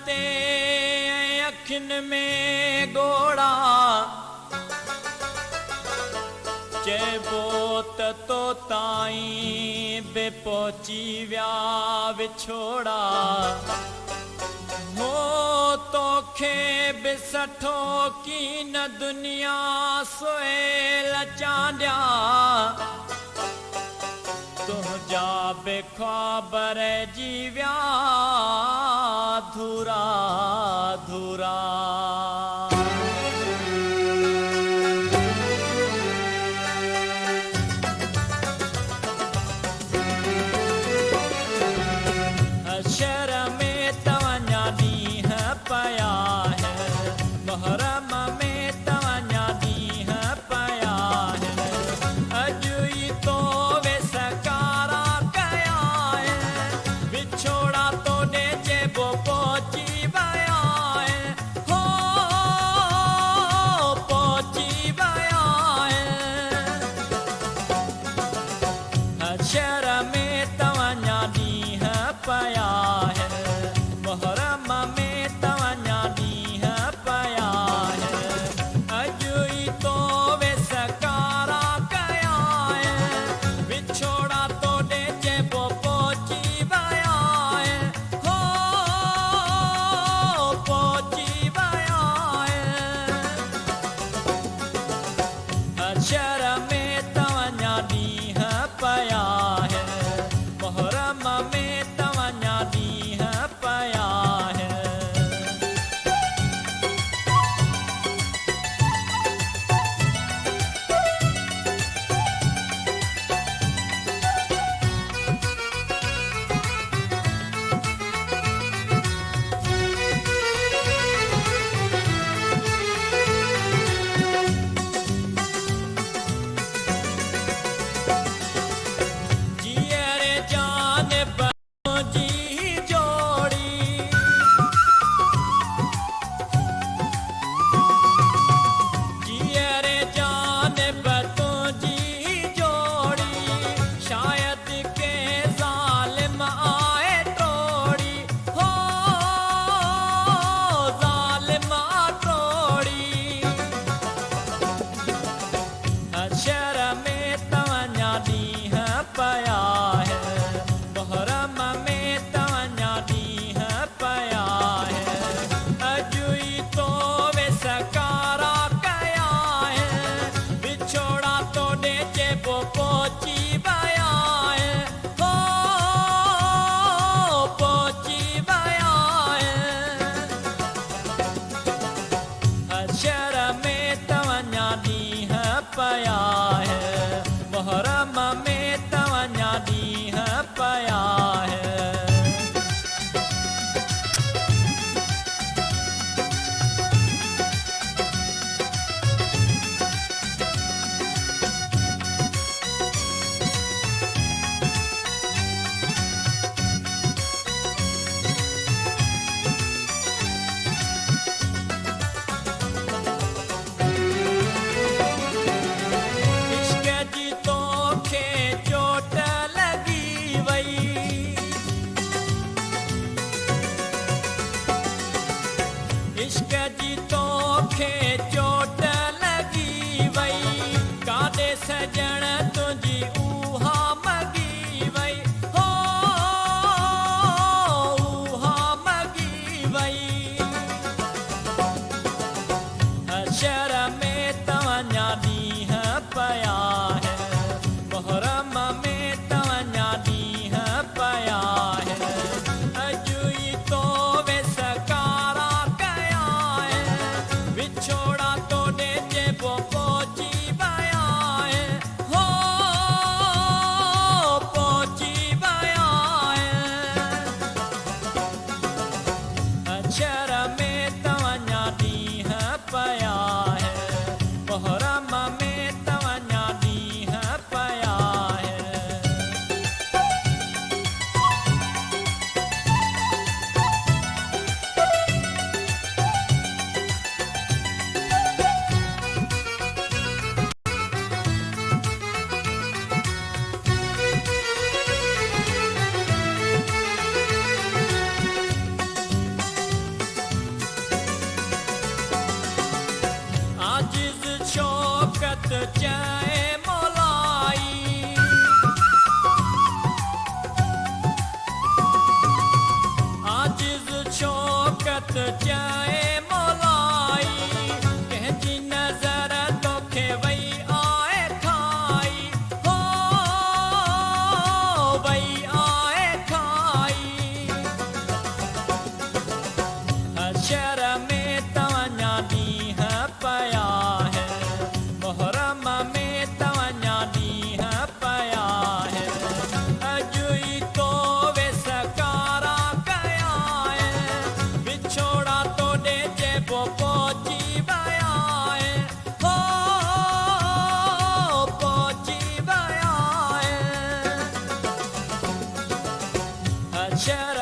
ते अखिन में गोड़ा चेबो तो ताई बे पहुंची व्या विछोड़ा हो तोखे बिसठो की न दुनिया सोएल चांडिया तुझा बेखबर जीव्या धूरा धूरा चाहे मोलाई आजिज़ शौकत चाहे मोलाई कंहिंजी नज़र तोखे वई आए खाई हो वई आए खाई हशर में तवञा ॾींहं पया है मुहर्रम में तवञा ॾींहं पया है अॼु ई तो वेसकारा कया है विछोड़ा तोॾे जेबो पहुची विया है हो पहुची विया है हशर